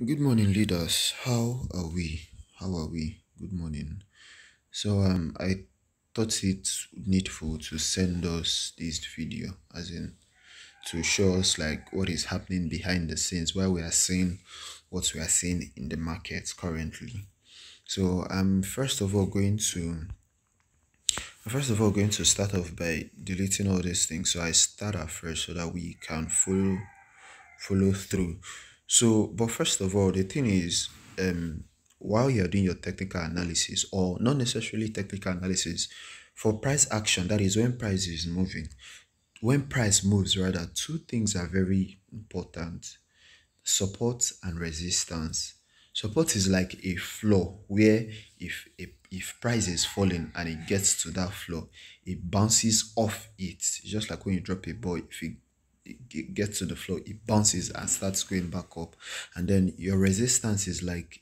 Good morning, leaders. How are we? How are we? Good morning. I thought it needful to send us this video, as in to show us like what is happening behind the scenes, while we are seeing what we are seeing in the markets currently. So I'm first of all going to start off by deleting all these things. So I start at first so that we can follow through. So, but first of all, the thing is, while you're doing your technical analysis, or not necessarily technical analysis, for price action, that is when price is moving, when price moves, rather, two things are very important: support and resistance. Support is like a floor where if price is falling and it gets to that floor, it bounces off it. It's just like when you drop a ball, if it gets to the floor, it bounces and starts going back up. And then your resistance is like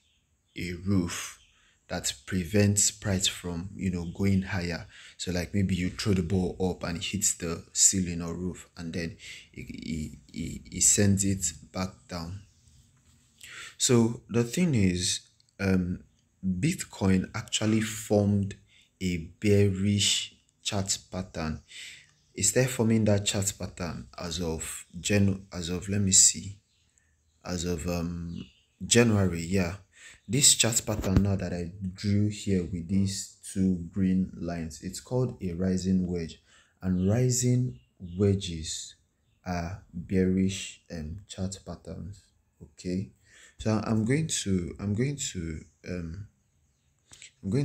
a roof that prevents price from going higher. So like maybe you throw the ball up and it hits the ceiling or roof, and then it sends it back down. So the thing is, Bitcoin actually formed a bearish chart pattern. Is there forming that chart pattern as of let me see, as of January, yeah. This chart pattern now that I drew here with these two green lines, it's called a rising wedge, and rising wedges are bearish chart patterns. Okay, so I'm going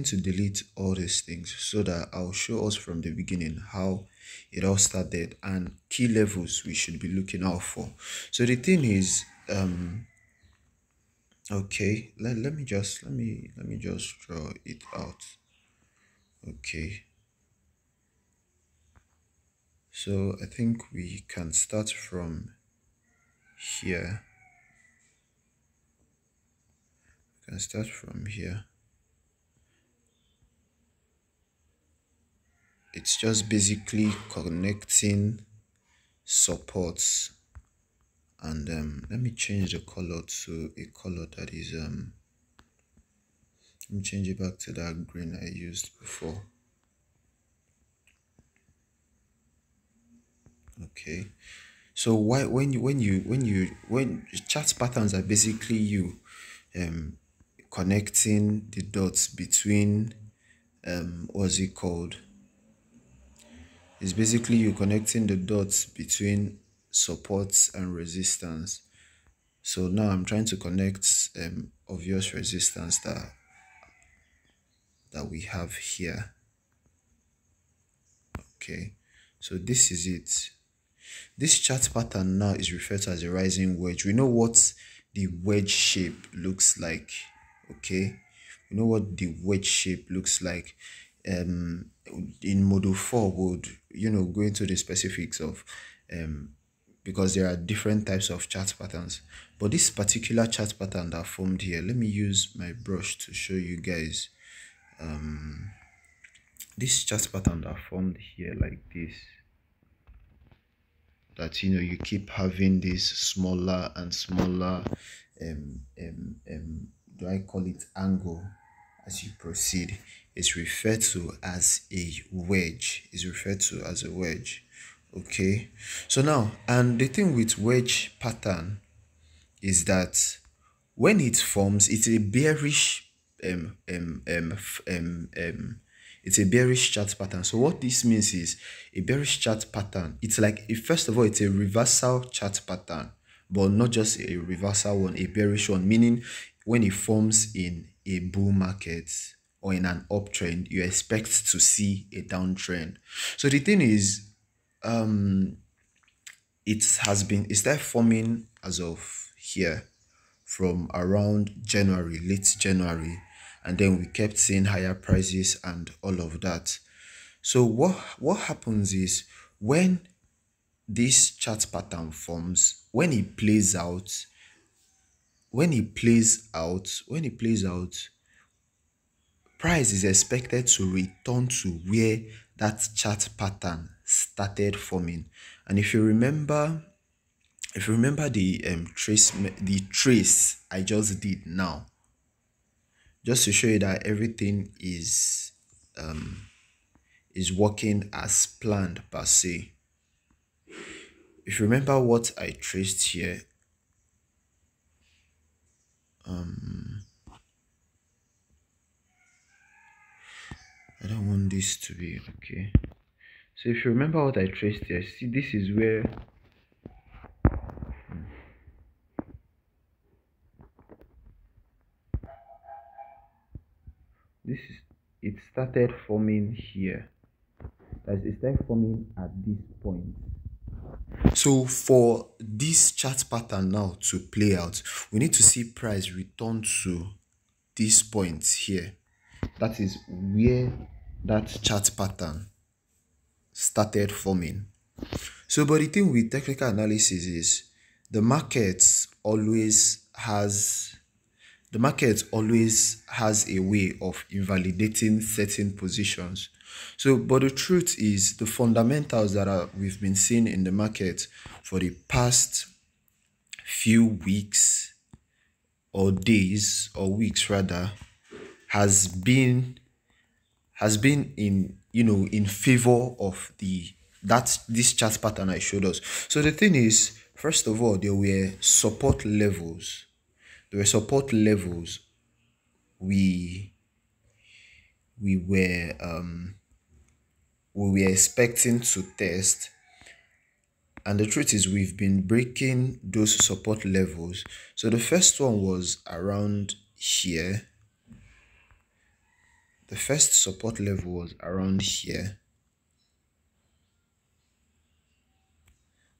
to delete all these things so that I'll show us from the beginning how it all started and key levels we should be looking out for. So the thing is, okay, let me just draw it out. Okay, so I think we can start from here. We can start from here. It's just basically connecting supports, and let me change the color to a color that is let me change it back to that green I used before. Okay, so why when chart patterns are basically you connecting the dots between what's it called, it's basically you connecting the dots between supports and resistance. So now I'm trying to connect obvious resistance that we have here. Okay, so this is it. This chart pattern now is referred to as a rising wedge. We know what the wedge shape looks like. Okay, we know what the wedge shape looks like. In module 4 would go into the specifics of because there are different types of chart patterns, but this particular chart pattern that formed here, let me use my brush to show you guys. This chart pattern that formed here like this, that you keep having this smaller and smaller do I call it angle as you proceed, is referred to as a wedge. Is referred to as a wedge. Okay, so now, and the thing with wedge pattern is that when it forms, it's a bearish it's a bearish chart pattern. So what this means is a bearish chart pattern. It's like, first of all, it's a reversal chart pattern, but not just a reversal one, a bearish one, meaning when it forms in a bull market or in an uptrend, you expect to see a downtrend. So the thing is, it started forming as of here from around January, late January, and then we kept seeing higher prices and all of that. So what happens is, when this chart pattern forms, when it plays out, price is expected to return to where that chart pattern started forming. And if you remember if you remember the trace I just did now, just to show you that everything is working as planned per se. If you remember what I traced here, I don't want this to be okay. So if you remember what I traced here, see, this is where this is it started forming here. As it started forming at this point. So for this chart pattern now to play out, we need to see price return to this point here. That is where that chart pattern started forming. So, but the thing with technical analysis is the market always has the market always has a way of invalidating certain positions. So, but the truth is the fundamentals that we've been seeing in the market for the past few weeks or days or weeks rather has been in in favor of the that this chart pattern I showed us. So the thing is, first of all, there were support levels. There were support levels we we were um we were expecting to test, and the truth is we've been breaking those support levels. So the first one was around here. The first support level was around here.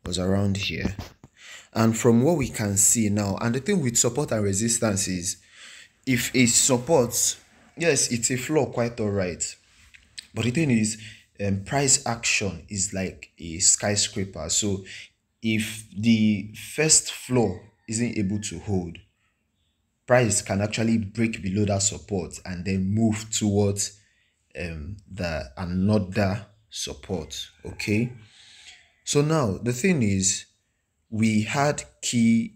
Was around here. And from what we can see now, and the thing with support and resistance is, if it supports, yes, it's a floor, quite all right. But the thing is, price action is like a skyscraper. So if the first floor isn't able to hold, price can actually break below that support and then move towards the another support. Okay. So now the thing is, we had key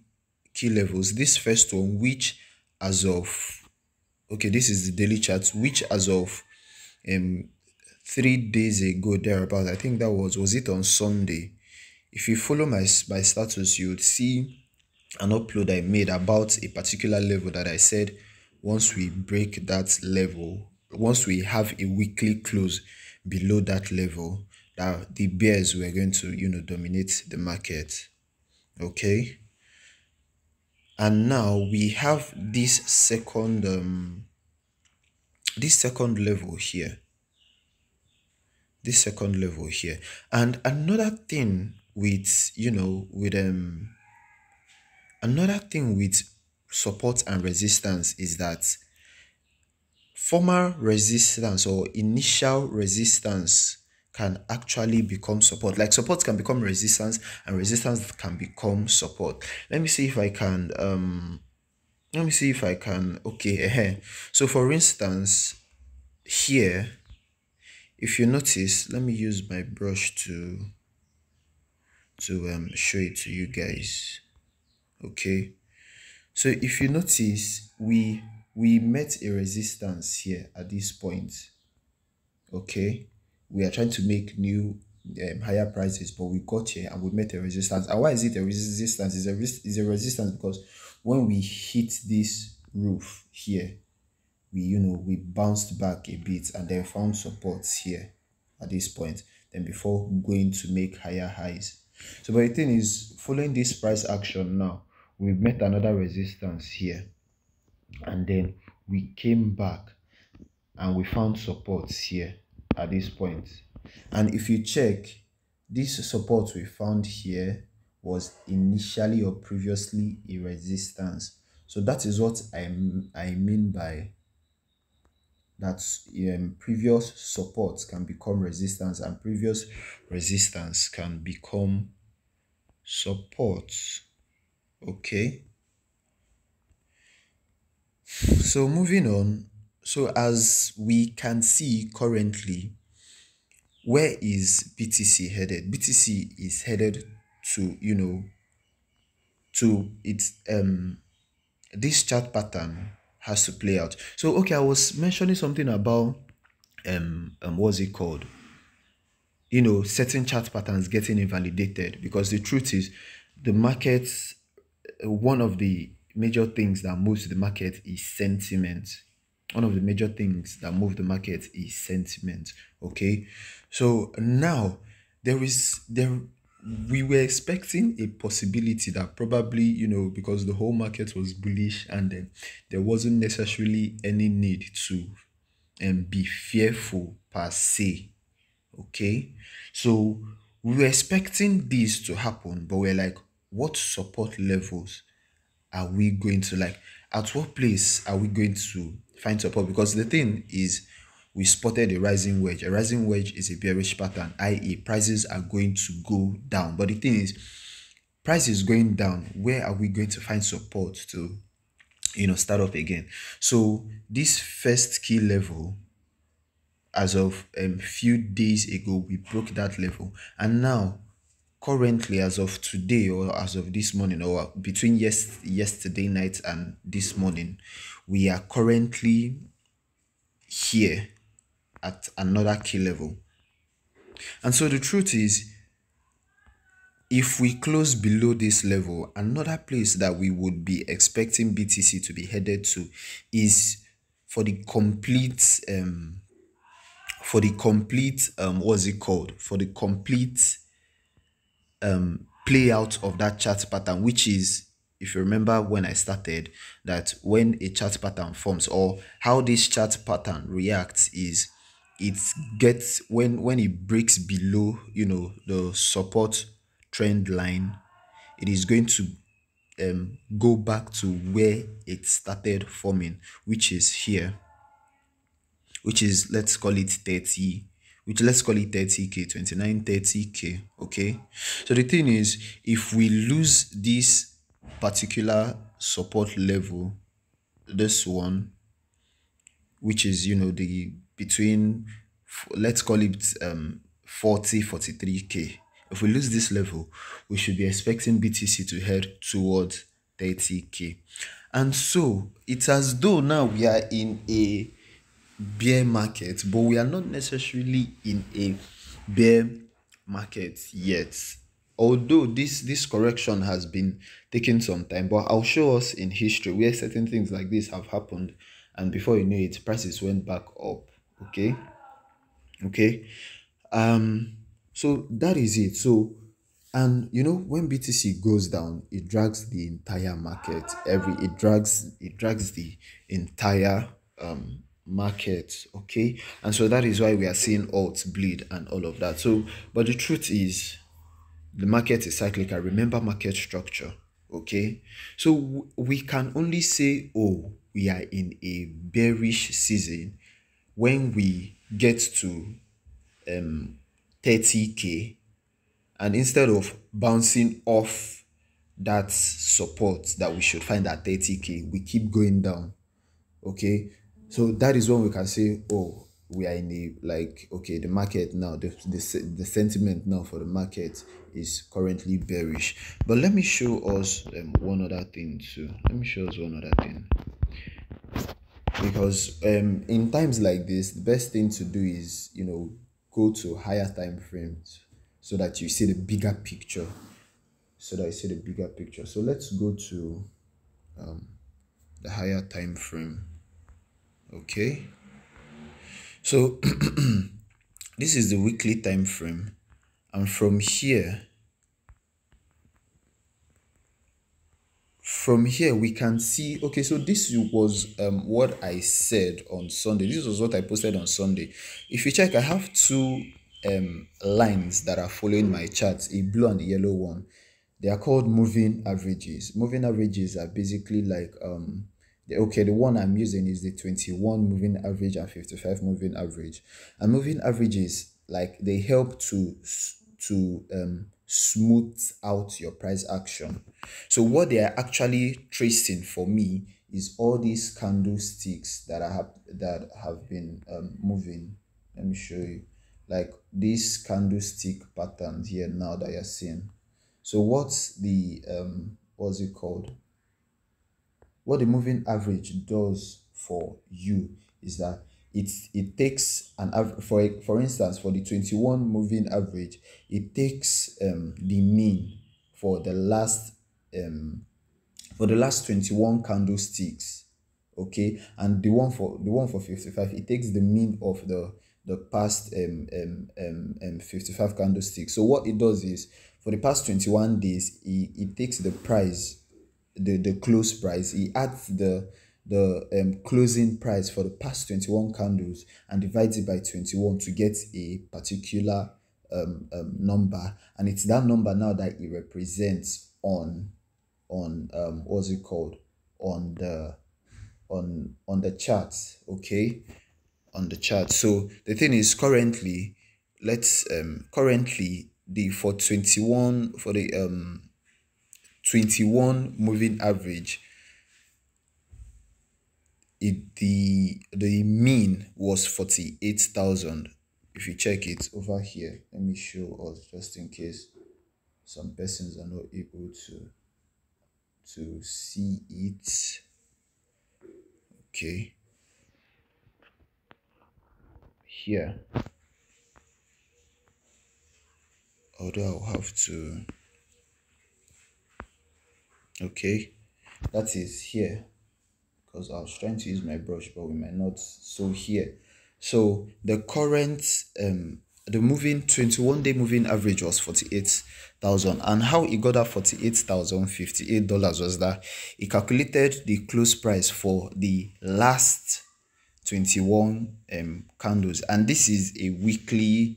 levels. This first one, which as of okay, this is the daily chart, which as of 3 days ago thereabout, I think that was it on Sunday. If you follow my status, you would see an upload I made about a particular level that I said once we break that level, once we have a weekly close below that level, that the bears were going to dominate the market. Okay. And now we have this second level here, and another thing with support and resistance is that former resistance or initial resistance can actually become support. Like support can become resistance and resistance can become support. Let me see if I can okay. So for instance, here, if you notice, let me use my brush to show it to you guys. Okay. So if you notice, we met a resistance here at this point. Okay. We are trying to make new higher prices, but we got here and we met a resistance. And why is it a resistance? It's a resistance because when we hit this roof here, we bounced back a bit and then found support here at this point, then before going to make higher highs. So but the thing is, following this price action now, we've met another resistance here, and then we came back and we found supports here at this point. And if you check, this support we found here was initially or previously a resistance. So that is what I mean by that. Previous supports can become resistance and previous resistance can become supports. Okay. So moving on. So as we can see currently, where is BTC headed? BTC is headed to, to it's this chart pattern has to play out. So okay, I was mentioning something about what's it called, certain chart patterns getting invalidated, because the truth is the market, one of the major things that moves the market is sentiment. One of the major things that move the market is sentiment. Okay, so now there we were expecting a possibility that probably, because the whole market was bullish, and then there wasn't necessarily any need to be fearful per se. Okay, so we were expecting this to happen, but we're like, what support levels are we going to, like, at what place are we going to find support? Because the thing is, we spotted a rising wedge. A rising wedge is a bearish pattern, i.e., prices are going to go down. But the thing is, price is going down. Where are we going to find support to, start up again? So this first key level, as of few days ago, we broke that level, and now currently, as of today, or as of this morning, or between yesterday night and this morning, we are currently here at another key level. And so the truth is, if we close below this level, another place that we would be expecting BTC to be headed to is for the complete what's it called, for the complete play out of that chart pattern, which is, if you remember when I started, that when a chart pattern forms, or how this chart pattern reacts, is it gets, when it breaks below, the support trend line, it is going to go back to where it started forming, which is here, which is, let's call it 30, which, let's call it 30k, 29, 30k. Okay, so the thing is, if we lose this particular support level, this one, which is, the between, let's call it 40, 43k, if we lose this level, we should be expecting BTC to head towards 30k. And so it's as though now we are in a bear market, but we are not necessarily in a bear market yet. Although this correction has been taking some time, but I'll show us in history where certain things like this have happened, and before you know it, prices went back up. Okay, okay. So that is it. So, and when BTC goes down, it drags the entire market. It drags the entire market. Okay, and so that is why we are seeing alts bleed and all of that. So, but the truth is, the market is cyclical. Remember market structure. Okay, so we can only say, oh, we are in a bearish season when we get to 30k, and instead of bouncing off that support that we should find at 30k, we keep going down. Okay, so that is when we can say, oh, we are in a, like, okay, the market now, the sentiment now for the market is currently bearish. But let me show us one other thing too. Let me show us one other thing, because in times like this, the best thing to do is, go to higher time frames, so that you see the bigger picture. So let's go to the higher time frame. Okay, so this is the weekly time frame, and from here we can see, okay, so this was what I said on Sunday. This was what I posted on Sunday. If you check, I have two lines that are following my chart, a blue and a yellow one. They are called moving averages. Moving averages are basically like the one I'm using is the 21 moving average and 55 moving average. And moving averages, like, they help to smooth out your price action. So what they are actually tracing for me is all these candlesticks that have been moving. Let me show you, like, these candlestick patterns here now that you're seeing. So what what's it called, what the moving average does for you is that it takes an average. For instance, for the 21 moving average, it takes the mean for the last um 21 candlesticks. Okay, and the one for 55, it takes the mean of the past 55 candlesticks. So what it does is, for the past 21 days, it takes the price, the close price, he adds the closing price for the past 21 candles and divides it by 21 to get a particular number, and it's that number now that it represents on what's it called, on the chart. Okay, on the chart. So the thing is, currently, let's currently, the for 21 for the 21 moving average, the mean was 48,000. If you check it over here, let me show us, just in case some persons are not able to see it. Okay, here, although I'll have to, okay, that is here, because I was trying to use my brush, but we might not. So here, so the current the moving 21-day moving average was 48,000, and how it got that $48,058 was that it calculated the close price for the last 21 candles, and this is a weekly,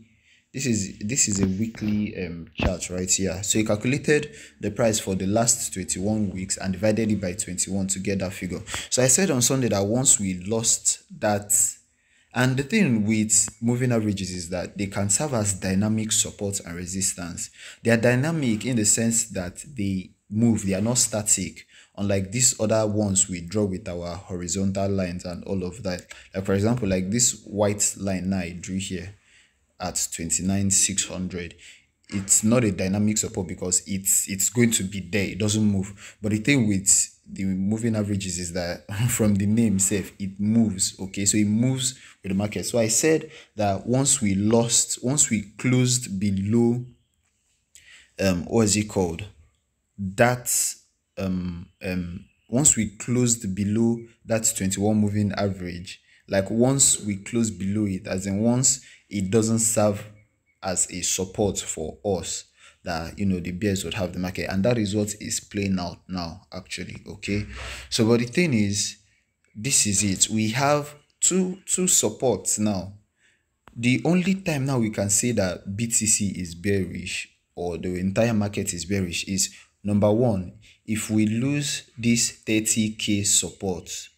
this is a weekly chart right here. So he calculated the price for the last 21 weeks and divided it by 21 to get that figure. So I said on Sunday that once we lost that, and the thing with moving averages is that they can serve as dynamic support and resistance. They are dynamic in the sense that they move, they are not static, unlike these other ones we draw with our horizontal lines and all of that. Like, for example, like this white line now I drew here at 29,600, it's not a dynamic support because it's going to be there, it doesn't move. But the thing with the moving averages is that from the name itself, it moves. Okay, so it moves with the market. So I said that once we closed below what is it called, that once we closed below that 21 moving average, like once we close below it, as in once it doesn't serve as a support for us, that the bears would have the market, and that is what is playing out now actually. Okay, so but the thing is, this is it, we have two supports now. The only time now we can say that BTC is bearish or the entire market is bearish is, number one, if we lose this 30k support.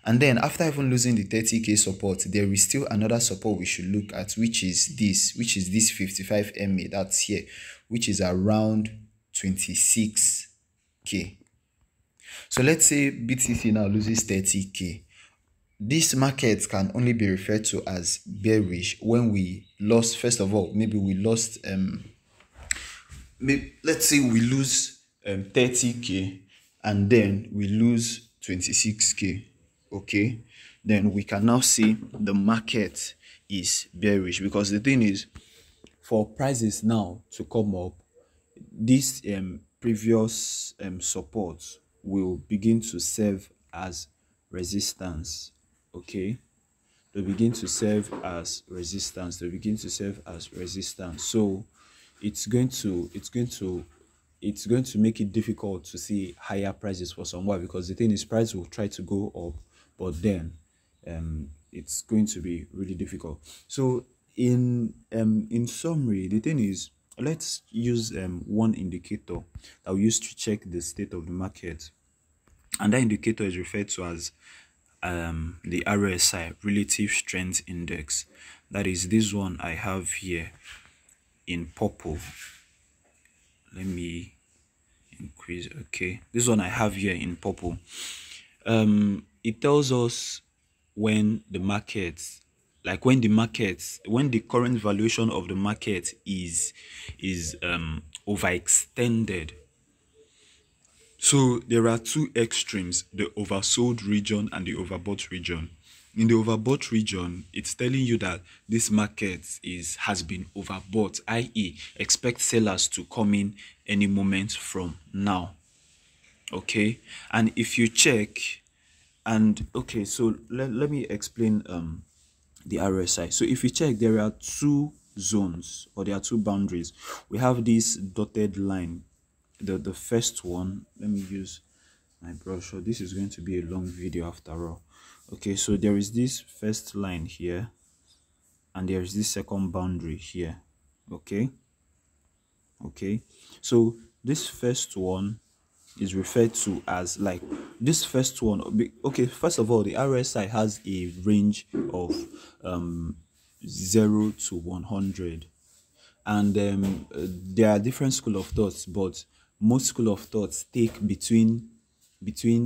And then after even losing the 30k support, there is still another support we should look at, which is this 55 MA that's here, which is around 26k. So let's say BTC now loses 30k. This market can only be referred to as bearish when we lost, first of all, maybe we lost let's say we lose 30k and then we lose 26k. Okay, then we can now see the market is bearish, because the thing is, for prices now to come up, this previous support will begin to serve as resistance. Okay, they begin to serve as resistance, so it's going to make it difficult to see higher prices for some while, because the thing is, price will try to go up, but then it's going to be really difficult. So in summary, the thing is, let's use one indicator that we use to check the state of the market, and that indicator is referred to as the RSI, Relative Strength Index. That is this one I have here in purple. Let me increase. Okay, this one I have here in purple. It tells us when the current valuation of the market is overextended. So there are two extremes, the oversold region and the overbought region. In the overbought region, it's telling you that this market has been overbought, i.e., expect sellers to come in any moment from now. Okay. And if you check, and okay, so let me explain the RSI. So if you check, there are two zones, or there are two boundaries. We have this dotted line. The first one, let me use my brush. So this is going to be a long video after all. Okay, so there is this first line here, and there is this second boundary here. Okay. Okay, so this first one is referred to as like this first one. Okay, first of all, the RSI has a range of um 0 to 100, and there are different school of thoughts, but most school of thoughts take between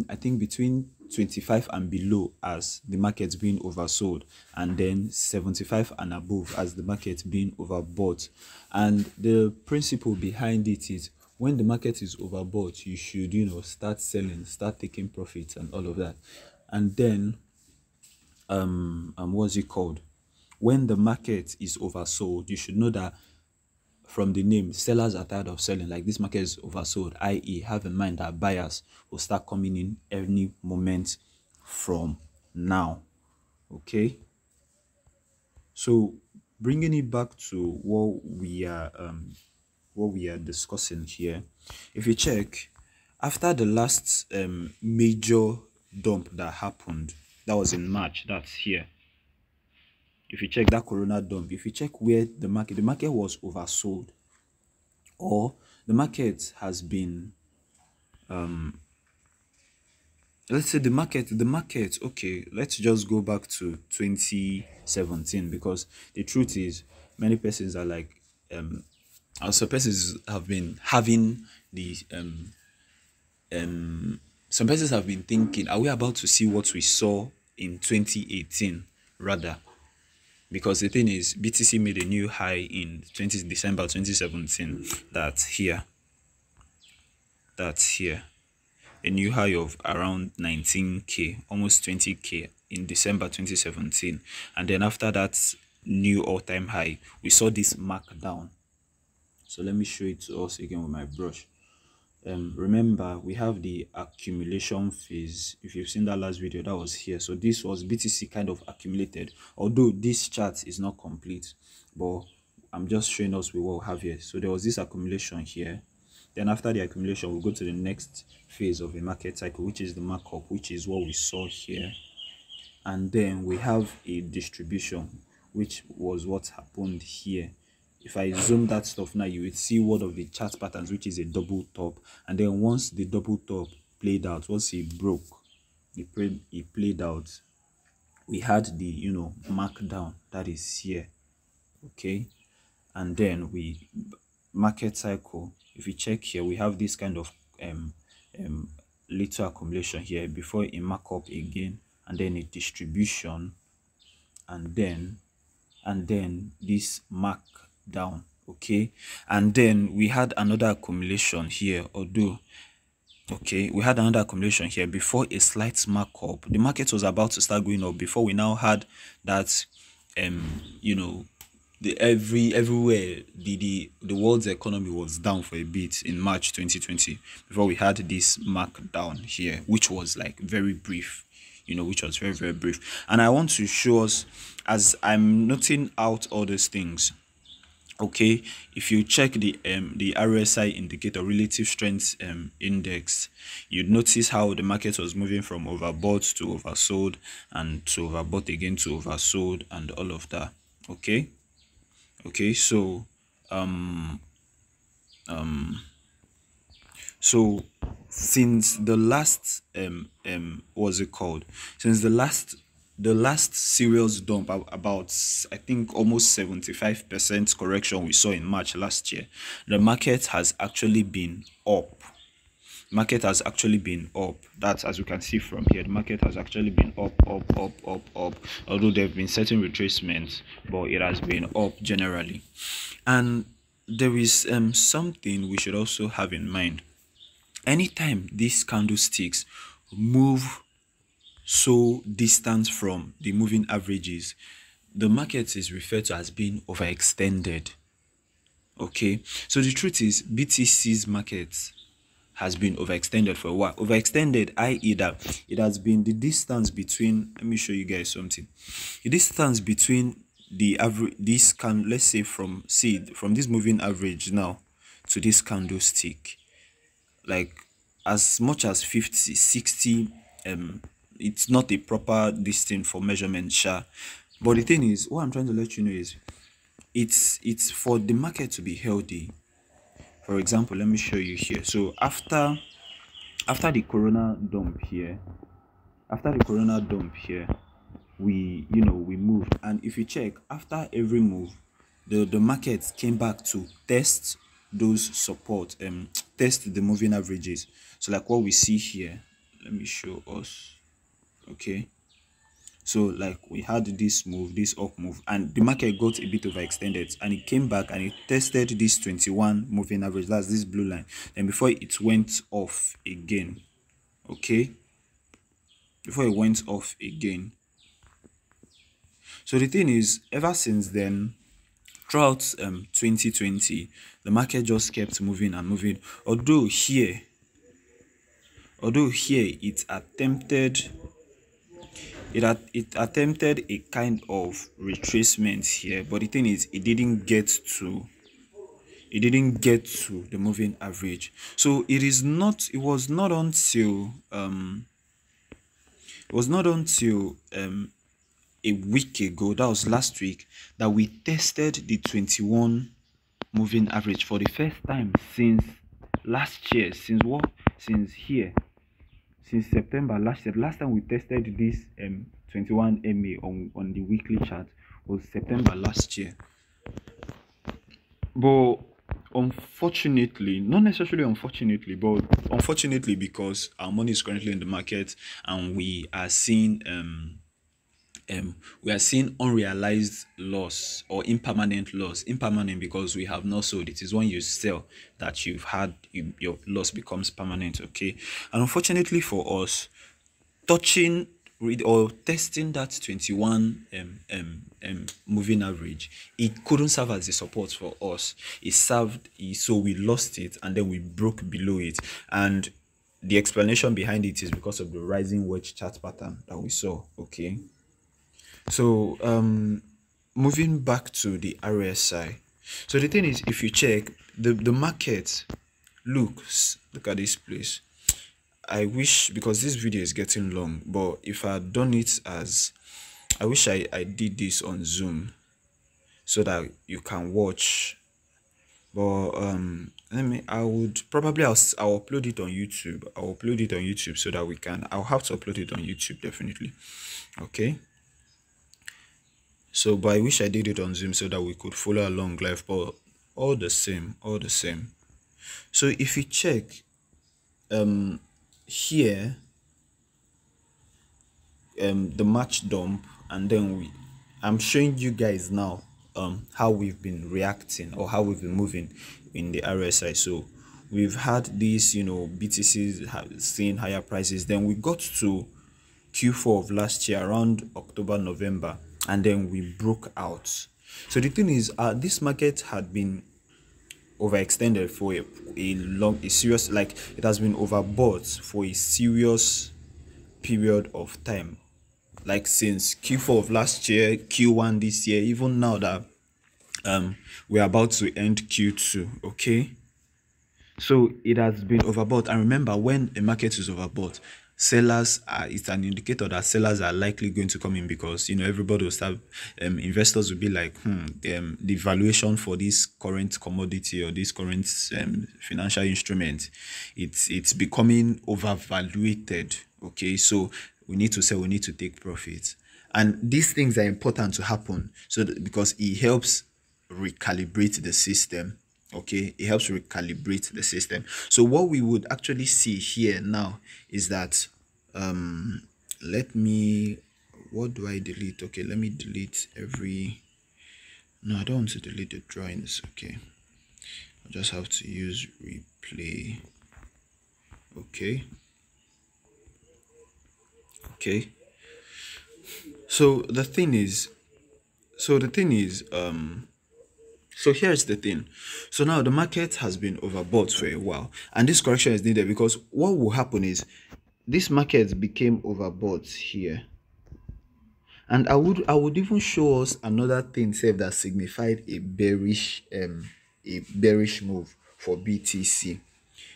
I think between 25 and below as the market being oversold, and then 75 and above as the market being overbought. And the principle behind it is, when the market is overbought, you should, start selling, start taking profits and all of that. And then what's it called, when the market is oversold, you should know that from the name, sellers are tired of selling. Like, this market is oversold, i.e., have in mind that buyers will start coming in any moment from now. Okay, so bringing it back to what we are discussing here, if you check, after the last major dump that happened, that was in March, that's here. If you check that corona dump, if you check where the market was oversold, or the market has been, let's say the market, okay, let's just go back to 2017, because the truth is, many persons are like, some persons have been having the some persons have been thinking, are we about to see what we saw in 2018 rather? Because the thing is, BTC made a new high in December 2017. That's here, a new high of around 19k, almost 20k in December 2017. And then after that new all-time high, we saw this markdown. So let me show it to us again with my brush. Remember, we have the accumulation phase. If you've seen that last video, that was here. So this was BTC kind of accumulated, although this chart is not complete, but I'm just showing us with what we have here. So there was this accumulation here. Then after the accumulation, we'll go to the next phase of a market cycle, which is the markup, which is what we saw here. And then we have a distribution, which was what happened here. If I zoom that stuff now, you will see one of the chart patterns, which is a double top. And then once the double top played out, once it broke, it played out, we had the markdown, that is here. Okay, and then we market cycle. If you check here, we have this kind of little accumulation here before a markup again, and then a distribution, and then this markdown. Okay, and then we had another accumulation here, although okay, we had another accumulation here before a slight markup. The market was about to start going up before we now had that everywhere the world's economy was down for a bit in March 2020 before we had this markdown here, which was like very brief, which was very, very brief. And I want to show us, as I'm noting out all these things. Okay, if you check the RSI indicator, relative strength index, you'd notice how the market was moving from overbought to oversold, and to overbought again to oversold, and all of that. Okay, so so since the last what's it called since the last serious dump, about I think almost 75% correction we saw in March last year, the market has actually been up. That's, as you can see from here, the market has actually been up. Although there have been certain retracements, but it has been up generally. And there is something we should also have in mind. anytime these candlesticks move so distant from the moving averages, the market is referred to as being overextended. Okay, so the truth is BTC's market has been overextended for a while. Overextended, i.e., that it has been the distance between. Let me show you guys something. The distance between the average, this can, let's say, from this moving average now to this candlestick, like as much as 50, 60. It's not a proper distance for measurement, sure. But the thing is, what I'm trying to let you know is, it's for the market to be healthy. For example, let me show you here. So after the corona dump here, we moved, and if you check, after every move, the market came back to test those support, test the moving averages. So like what we see here, let me show us. Okay, so like we had this up move, and the market got a bit overextended, and it came back and it tested this 21 moving average, that's this blue line, and before it went off again. Okay, before it went off again. So the thing is, ever since then, throughout 2020, the market just kept moving and moving. Although here it attempted a kind of retracement here, but the thing is, it didn't get to the moving average. So it was not until a week ago, that was last week, that we tested the 21 moving average for the first time since last year. Since what? Since here. Since September last year. The last time we tested this 21 MA on the weekly chart was September last year. But unfortunately, not necessarily unfortunately, but unfortunately, because our money is currently in the market, and we are seeing unrealized loss or impermanent loss. Impermanent because we have not sold. It is when you sell that your loss becomes permanent. Okay, and unfortunately for us, touching or testing that 21 moving average, it couldn't serve as a support for us. So we lost it, and then we broke below it, and the explanation behind it is because of the rising wedge chart pattern that we saw. Okay, so moving back to the RSI. So the thing is, if you check the market, look at this place. I wish, because this video is getting long, but if I had done it as, I wish I did this on Zoom so that you can watch. But I'll upload it on YouTube. So that I'll have to upload it on YouTube definitely. Okay. So, but I wish I did it on Zoom so that we could follow along live. But all the same. So if you check, here, the March dump, and then I'm showing you guys now how we've been reacting, or how we've been moving in the RSI. So we've had these, BTCs seeing higher prices. Then we got to Q4 of last year around October, November, and then we broke out. So the thing is, this market had been overextended for a serious, like, it has been overbought for a serious period of time, like since Q4 of last year, Q1 this year, even now that we're about to end Q2. Okay, so it has been overbought. And remember, when a market is overbought, it's an indicator that sellers are likely going to come in, because everybody will start, investors will be like, the valuation for this current commodity or this current financial instrument, it's becoming overvaluated. Okay, so we need to sell, we need to take profits, and these things are important to happen, because it helps recalibrate the system. Okay, it helps recalibrate the system. So what we would actually see here now is that what do I delete? Okay, let me delete no, I don't want to delete the drawings. Okay, I just have to use replay. Okay. Okay. So the thing is, so the thing is, so here's the thing. So now the market has been overbought for a while, and this correction is needed because what will happen is this market became overbought here. And I would even show us another thing say that signified a bearish move for BTC.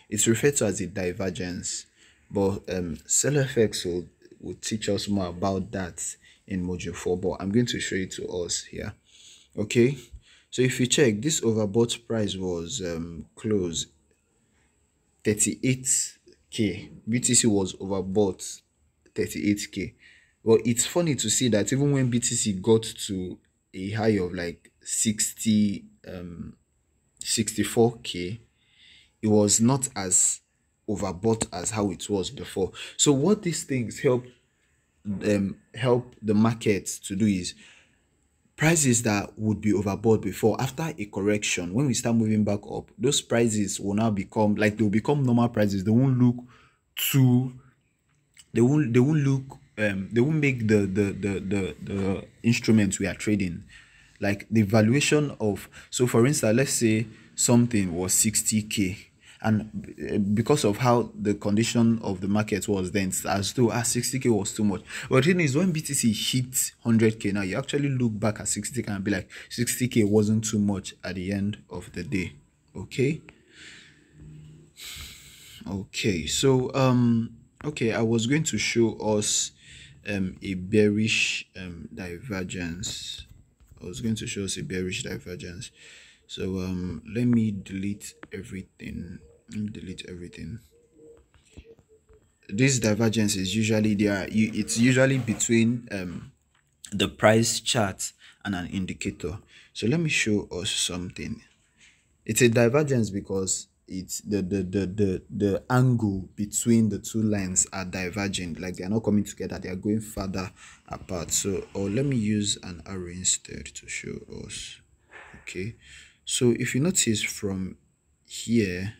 It's referred to as a divergence, but SellFX will teach us more about that in module 4, but I'm going to show it to us here. Okay, so if you check, this overbought price was close 38K. BTC was overbought 38K. Well, it's funny to see that even when BTC got to a high of like 64K, it was not as overbought as how it was before. So what these things help the market to do is prices that would be overbought before, after a correction, when we start moving back up, those prices will now become like, they'll become normal prices. They won't look too, they won't look they won't make the instruments we are trading, like the valuation of, so for instance, let's say something was 60K, and because of how the condition of the market was then, as though 60K was too much. But the thing is, when BTC hit 100K, now you actually look back at 60K and be like, 60K wasn't too much at the end of the day. Okay. Okay, so okay, I was going to show us a bearish divergence. I was going to show us a bearish divergence. So let me delete everything. Let me delete everything. This divergence is usually there. It's usually between the price chart and an indicator. So let me show us something. It's a divergence because it's the angle between the two lines are diverging, like they are not coming together, they are going further apart. So, or let me use an arrow instead to show us. Okay, so if you notice from here,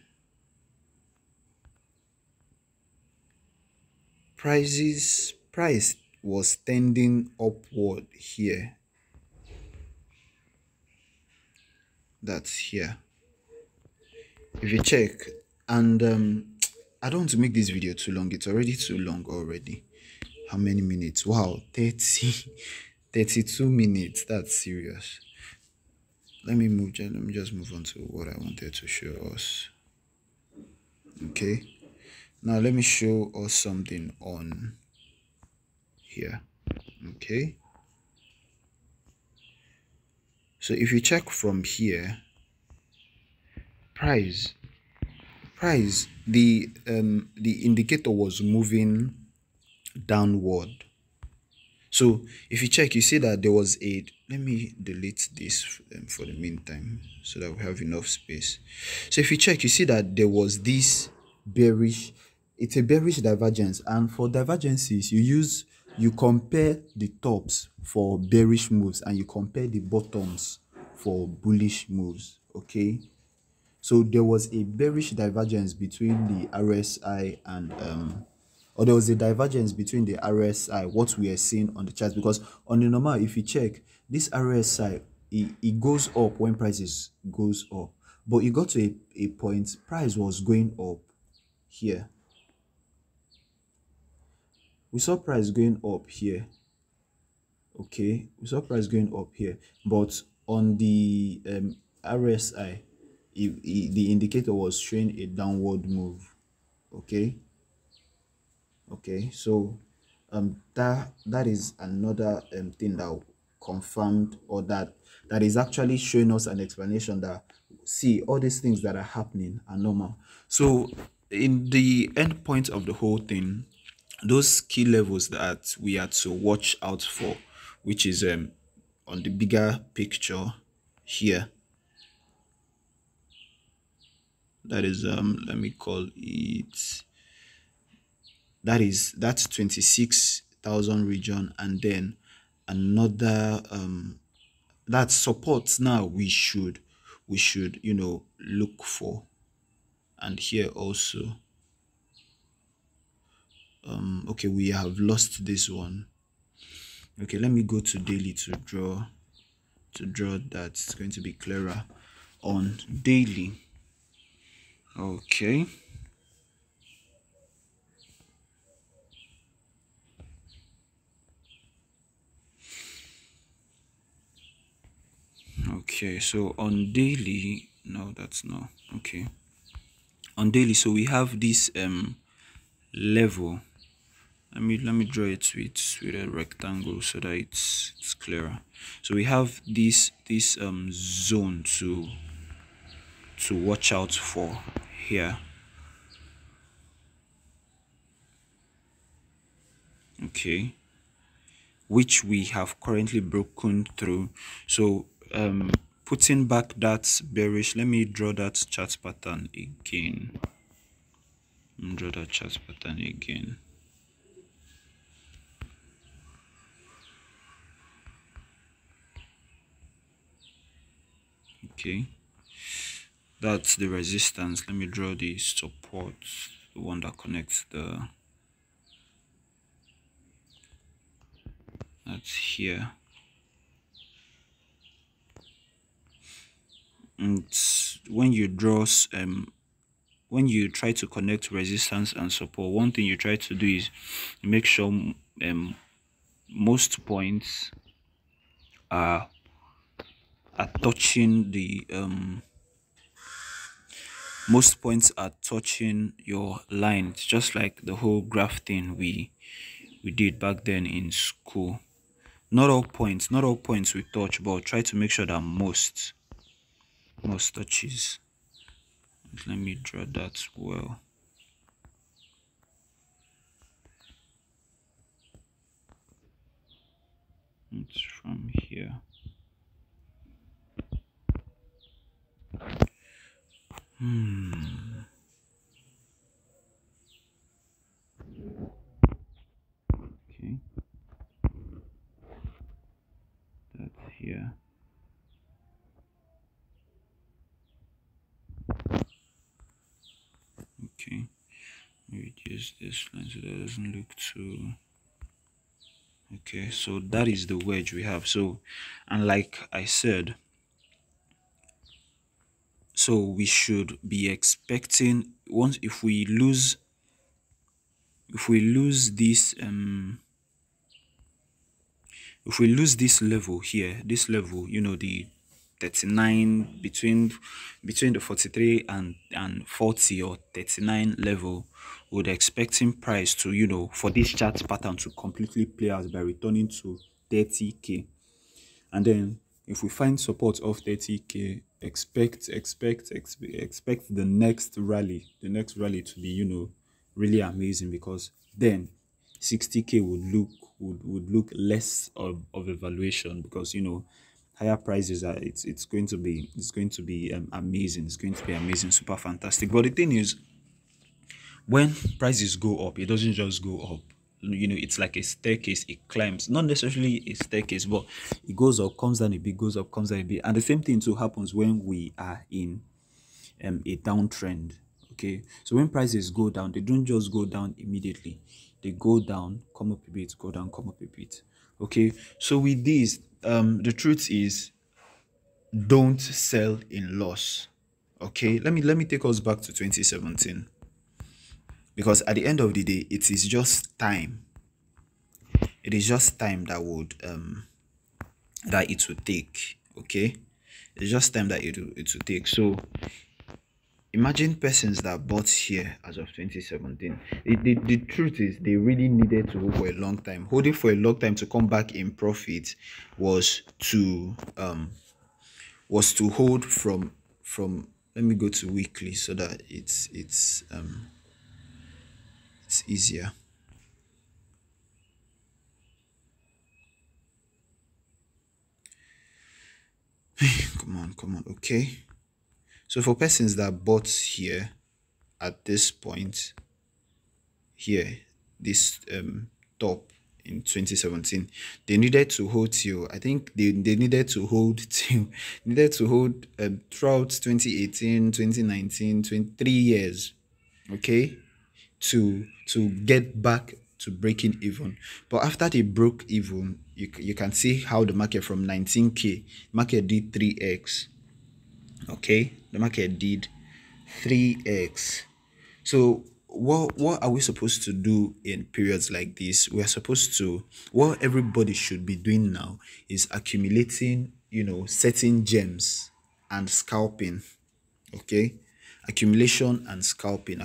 price was tending upward here. That's here. If you check, and I don't want to make this video too long, it's already too long already. How many minutes? Wow, 32 minutes. That's serious. Let me just move on to what I wanted to show us. Okay, now let me show us something on here. Okay, so if you check from here, price the indicator was moving downward. So if you check, you see that there was a, let me delete this for the meantime so that we have enough space. So if you check, you see that there was this bearish, it's a bearish divergence, and for divergences you compare the tops for bearish moves and you compare the bottoms for bullish moves. Okay, so there was a bearish divergence between the RSI and or there was a divergence between the RSI, what we are seeing on the chart, because on the normal, if you check this RSI, it goes up when prices goes up, but it got to a point price was going up here. We saw price going up here. Okay, we saw price going up here, but on the RSI, the indicator was showing a downward move. Okay, so that is another thing that confirmed, or that is actually showing us an explanation that, see, all these things that are happening are normal. So in the end point of the whole thing, those key levels that we had to watch out for, which is on the bigger picture here, that is let me call it, that's 26,000 region, and then another that supports now we should look for, and here also Okay, we have lost this one. Okay, let me go to daily to draw that. It's going to be clearer on daily. Okay. Okay, so on daily, no, that's not okay. On daily, so we have this level. Let me draw it with a rectangle so that it's clearer. So we have this zone to watch out for here. Okay, which we have currently broken through. So putting back that bearish, let me draw that chart pattern again. Draw that chart pattern again. Okay, that's the resistance. Let me draw the support, the one that connects that's here. And when you draw when you try to connect resistance and support, one thing you try to do is make sure most points are touching the most points are touching your line. It's just like the whole graph thing we did back then in school. Not all points we touch, but try to make sure that most touches. Let me draw that well. It's from here. Okay, that's here. Okay, reduce this line so that doesn't look too. Okay, so that is the wedge we have. So, and like I said, so we should be expecting once if we lose this if we lose this level here, this level, the 39 between the 43 and 40 or 39 level, would expecting price to for this chart pattern to completely play out by returning to 30k. And then if we find support of 30k, expect the next rally to be really amazing, because then 60k would look less of a valuation, because higher prices are it's going to be amazing. It's going to be amazing, super fantastic. But the thing is, when prices go up, it doesn't just go up. It's like a staircase. It climbs, not necessarily a staircase, but it goes up, comes down a bit, goes up, comes down a bit. And the same thing too happens when we are in a downtrend. Okay, so when prices go down, they don't just go down immediately. They go down, come up a bit, go down, come up a bit. Okay, so with this, the truth is, don't sell in loss. Okay, let me take us back to 2017, because at the end of the day, it is just time. It is just time that it will take. Okay, it's just time that it will take. So imagine persons that bought here as of 2017. The truth is, they really needed to hold for a long time. Holding for a long time to come back in profit was to hold from let me go to weekly so that it's easier. Come on. Okay, so for persons that bought here at this point here, this top in 2017, they needed to hold till, I think they needed to hold till throughout 2018, 2019, 23 years. Okay, to get back to breaking even. But after they broke even, you can see how the market from 19K, market did 3x. Okay, the market did 3x. So what are we supposed to do in periods like this? We are supposed to, what everybody should be doing now is accumulating, certain gems and scalping. Okay, accumulation and scalping.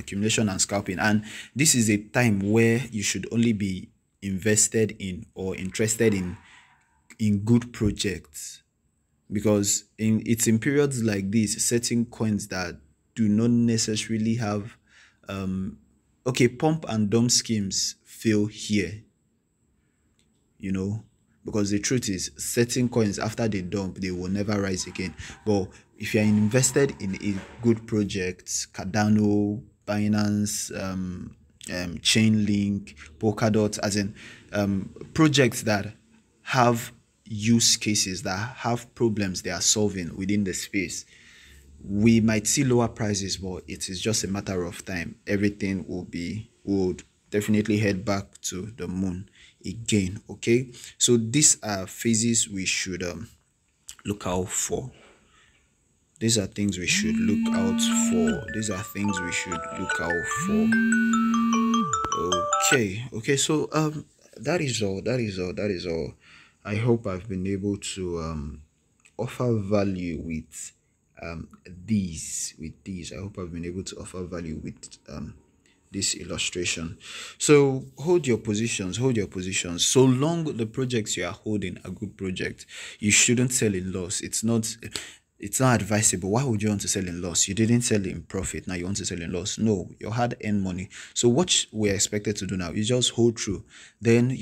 And this is a time where you should only be invested in or interested in good projects, because it's in periods like this certain coins that do not necessarily have, okay, pump and dump schemes fail here, you know, because the truth is certain coins after they dump they will never rise again. But if you're invested in a good project, Cardano, Binance, Chainlink, Polkadot, as in projects that have use cases, that have problems they are solving within the space, we might see lower prices, but it is just a matter of time. Everything would definitely head back to the moon again. Okay, so these are phases we should look out for. These are things we should look out for. These are things we should look out for. Okay, so that is all. That is all. I hope I've been able to offer value with these. I hope I've been able to offer value with this illustration. So hold your positions. So long the projects you are holding are good projects, you shouldn't sell in loss. It's not advisable. Why would you want to sell in loss? You didn't sell in profit, now you want to sell in loss. No, your hard-earned money. So what we're expected to do now is just hold true. Then,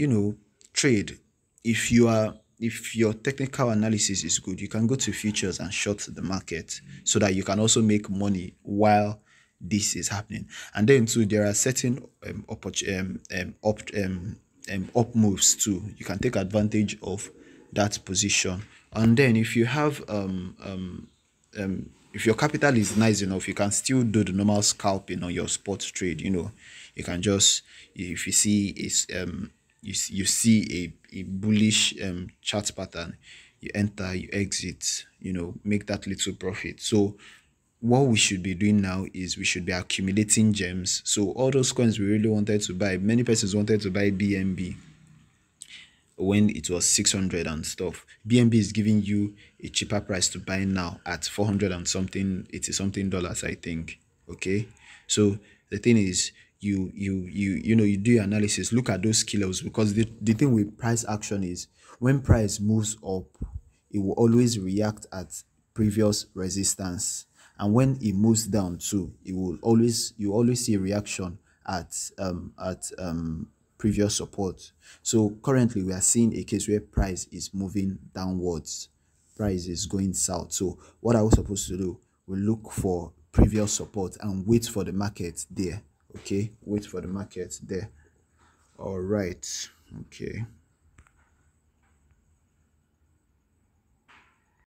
trade. If your technical analysis is good, you can go to futures and short the market so that you can also make money while this is happening. And then too, there are certain up moves too. You can take advantage of that position. And then if your capital is nice enough, you can still do the normal scalping on your spot trade. You can just, if you see is you see a bullish chart pattern, you enter, you exit, make that little profit. So what we should be doing now is we should be accumulating gems. So all those coins we really wanted to buy, many persons wanted to buy BNB when it was 600 and stuff. BNB is giving you a cheaper price to buy now at 400 and something, 80 something dollars, I think. Okay, so the thing is, you do your analysis, look at those kilos, because the thing with price action is when price moves up, it will always react at previous resistance, and when it moves down too, you always see a reaction at previous support. So currently we are seeing a case where price is moving downwards, price is going south. So what are we supposed to do? We look for previous support and wait for the market there. Okay, wait for the market there. All right. Okay.